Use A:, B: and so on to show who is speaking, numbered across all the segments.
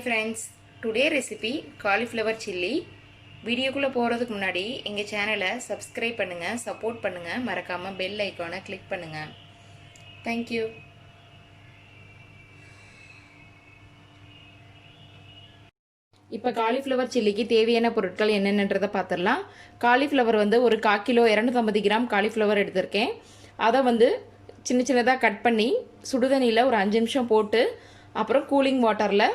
A: friends, today recipe cauliflower chilli. வீடியோக்குள்ள போறதுக்கு முன்னாடி எங்க சேனலை subscribe பண்ணுங்க, support பண்ணுங்க, மறக்காம bell ஐகானை click பண்ணுங்க. Thank you. இப்போ cauliflower chilliக்கு தேவையான பொருட்கள் என்னென்னன்றதை பார்த்திரலாம். cauliflower வந்து ஒரு 1/4 கிலோ 250 கிராம் cauliflower எடுத்துர்க்கேன். அதை வந்து சின்ன சின்னதா கட் பண்ணி சுடுதண்ணில ஒரு 5 நிமிஷம் போட்டு அப்புறம் கூலிங் வாட்டர்ல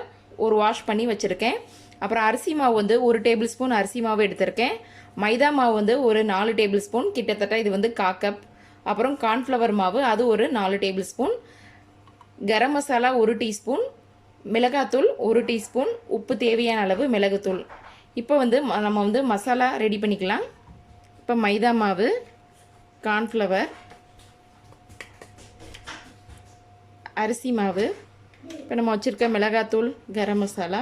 A: ஒரு வாஷ் பண்ணி வச்சிருக்கேன். அப்புறம் அரிசி மாவு வந்து 1 டேபிள் ஸ்பூன் அரிசி மாவு எடுத்துர்க்கேன். மைதா மாவு வந்து ஒரு 4 டேபிள் ஸ்பூன், கிட்டத்தட்ட இது வந்து 1/4 கப். அப்புறம் கார்ன்ஃப்ளவர் மாவு அது ஒரு 4 table spoon, garam masala 1 teaspoon, மிளகாத்தூள் 1 டீஸ்பூன், உப்பு தேவையான அளவு, மிளகுத்தூள். இப்போ வந்து நம்ம வந்து மசாலா ரெடி பண்ணிக்கலாம். இப்போ மைதா மாவு, கார்ன்ஃப்ளவர், அரிசி மாவு, இப்போ நம்ம வச்சுருக்க மிளகாத்தூள், கரம் மசாலா,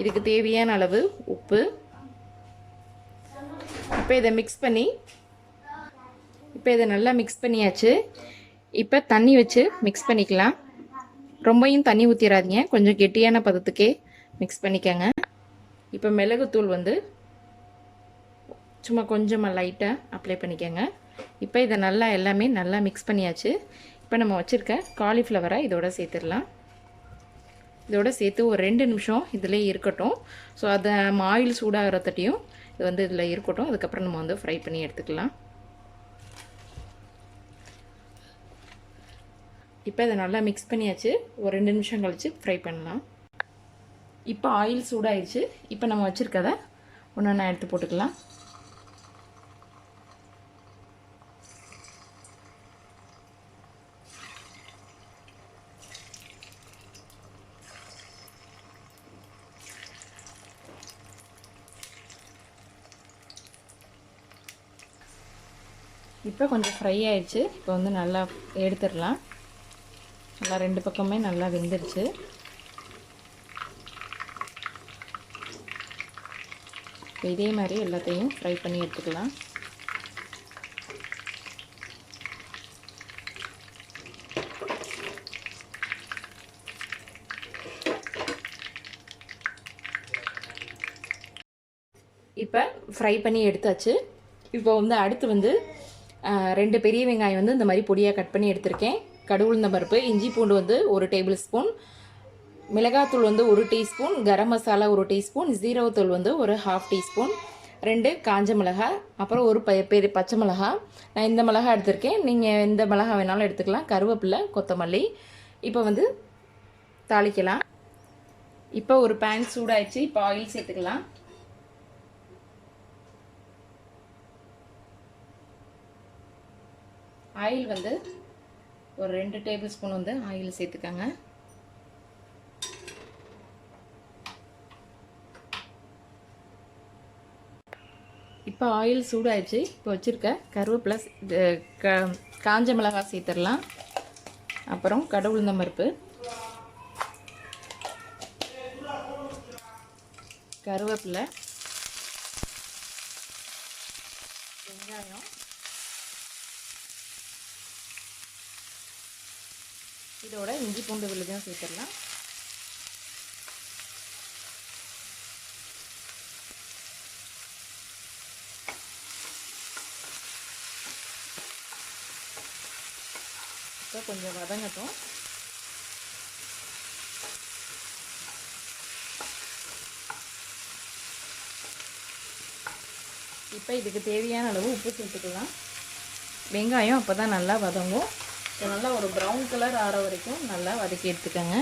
A: இதுக்கு தேவையான அளவு உப்பு. இப்போ இதை மிக்ஸ் பண்ணி நல்லா மிக்ஸ் பண்ணியாச்சு. இப்போ தண்ணி வச்சு மிக்ஸ் பண்ணிக்கலாம். ரொம்பவும் தண்ணி ஊற்றிடாதீங்க, கொஞ்சம் கெட்டியான பதத்துக்கே மிக்ஸ் பண்ணிக்கோங்க. இப்போ மிளகுத்தூள் வந்து சும்மா கொஞ்சமாக லைட்டாக அப்ளை பண்ணிக்கோங்க. இப்போ இதை நல்லா எல்லாமே நல்லா மிக்ஸ் பண்ணியாச்சு. இப்போ நம்ம வச்சுருக்க காலிஃப்ளவரை இதோட சேர்த்துடலாம். இதோட சேர்த்து ஒரு 2 நிமிஷம் இதிலே இருக்கட்டும். ஸோ அதை ஆயில் சூடாகிறதட்டையும் இது வந்து இதில் இருக்கட்டும். அதுக்கப்புறம் நம்ம வந்து ஃப்ரை பண்ணி எடுத்துக்கலாம். இப்போ இதை நல்லா மிக்ஸ் பண்ணியாச்சு. ஒரு 2 நிமிஷம் கழித்து ஃப்ரை பண்ணலாம். இப்போ ஆயில் சூடாயிடுச்சு. இப்போ நம்ம வச்சுருக்கதை ஒன்று எடுத்து போட்டுக்கலாம். இப்போ கொஞ்சம் ஃப்ரை ஆயிடுச்சு. இப்போ வந்து நல்லா எடுத்துடலாம். நல்லா 2 பக்கமே நல்லா வெந்துருச்சு. இப்போ இதே மாதிரி எல்லாத்தையும் ஃப்ரை பண்ணி எடுத்துக்கலாம். இப்போ ஃப்ரை பண்ணி எடுத்தாச்சு. இப்போ வந்து அடுத்து வந்து 2 பெரிய வெங்காயம் வந்து இந்த மாதிரி பொடியாக கட் பண்ணி எடுத்திருக்கேன். கடுகுளுந்த பருப்பு, இஞ்சி பூண்டு வந்து 1 டேபிள் ஸ்பூன், மிளகாத்தூள் வந்து 1 டீஸ்பூன், கரம் மசாலா 1 டீஸ்பூன், ஜீரகத்தூள் வந்து ஒரு 1/2 டீஸ்பூன், 2 காஞ்ச மிளகாய், அப்புறம் ஒரு பெரிய பச்சை மிளகாய். நான் இந்த மிளகாய் எடுத்திருக்கேன், நீங்கள் எந்த மிளகாய் வேணாலும் எடுத்துக்கலாம். கருவேப்பிலை, கொத்தமல்லி. இப்போ வந்து தாளிக்கலாம். இப்போ ஒரு பேன் சூடாயிடுச்சு. இப்போ ஆயில் சேர்த்துக்கலாம். ஆயில் வந்து ஒரு 2 டேபிள் ஸ்பூன் வந்து ஆயில் சேர்த்துக்கங்க. இப்போ ஆயில் சூடாயிடுச்சு. இப்போ வச்சுருக்க கருவேப்பிலை, காஞ்ச மிளகாய் சேர்த்துடலாம். அப்புறம் கடுகுளுந்தம் பருப்பு, கருவேப்பிலை, வெங்காயம், இதோட இஞ்சி பூண்டு விழுதும் சேர்த்துடலாம். இப்போ கொஞ்சம் வதங்கட்டும். இப்போ இதுக்கு தேவையான அளவு உப்பு சேர்த்துக்கலாம். வெங்காயம் அப்போ தான் நல்லா வதங்கும். ஸோ நல்லா ஒரு ப்ரௌன் கலர் ஆற வரைக்கும் நல்லா வதக்கி எடுத்துக்கோங்க.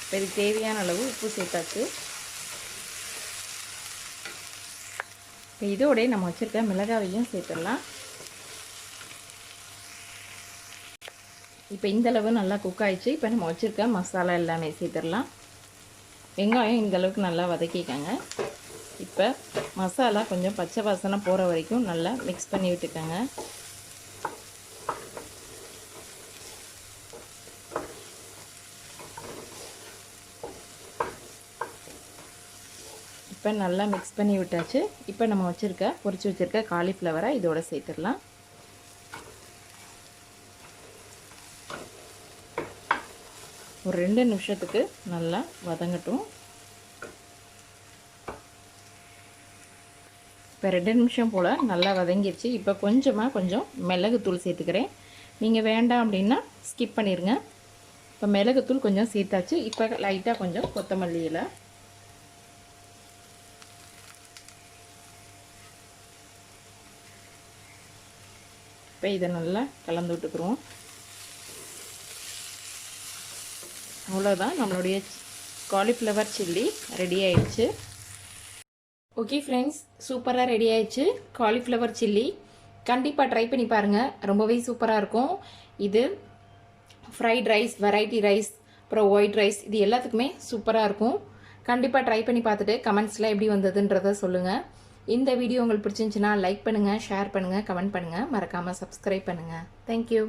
A: இப்போ இதுக்கு தேவையான அளவு உப்பு சேர்த்தாச்சு. இப்போ இதோடய நம்ம வச்சுருக்க மிளகாவையும் சேர்த்துடலாம். இப்போ இந்தளவு நல்லா குக் ஆகிடுச்சு. இப்போ நம்ம வச்சுருக்க மசாலா எல்லாமே சேர்த்துடலாம். வெங்காயம் இந்தளவுக்கு நல்லா வதக்கிக்கோங்க. இப்போ மசாலா கொஞ்சம் பச்சை வாசனை போகிற வரைக்கும் நல்லா மிக்ஸ் பண்ணி விட்டுக்கோங்க. இப்போ நல்லா மிக்ஸ் பண்ணி விட்டாச்சு. இப்போ நம்ம பொரிச்சு வச்சுருக்க காலிஃப்ளவரை இதோட சேர்த்துடலாம். ஒரு 2 நிமிஷத்துக்கு நல்லா வதங்கட்டும். இப்போ 2 நிமிஷம் போல் நல்லா வதங்கிடுச்சு. இப்போ கொஞ்சம் மிளகுத்தூள் சேர்த்துக்கிறேன். நீங்கள் வேண்டாம் அப்படின்னா ஸ்கிப் பண்ணிடுங்க. இப்போ மிளகுத்தூள் கொஞ்சம் சேர்த்தாச்சு. இப்போ லைட்டாக கொஞ்சம் கொத்தமல்லி இலை, இப்போ இதை நல்லா கலந்து விட்டுக்குருவோம். அவ்வளோதான், நம்மளுடைய காலிஃப்ளவர் சில்லி ரெடி ஆயிடுச்சு. ஓகே ஃப்ரெண்ட்ஸ், சூப்பராக ரெடி ஆயிடுச்சு காலிஃப்ளவர் சில்லி. கண்டிப்பாக ட்ரை பண்ணி பாருங்கள், ரொம்பவே சூப்பராக இருக்கும். இது ஃப்ரைட் ரைஸ், வெரைட்டி ரைஸ், அப்புறம் ஒயிட் ரைஸ், இது எல்லாத்துக்குமே சூப்பராக இருக்கும். கண்டிப்பாக ட்ரை பண்ணி பார்த்துட்டு கமெண்ட்ஸில் எப்படி வந்ததுன்றதை சொல்லுங்கள். இந்த வீடியோ உங்களுக்கு பிடிச்சிருந்துச்சுன்னா லைக் பண்ணுங்கள், ஷேர் பண்ணுங்கள், கமெண்ட் பண்ணுங்கள், மறக்காமல் சப்ஸ்கிரைப் பண்ணுங்கள். தேங்க்யூ.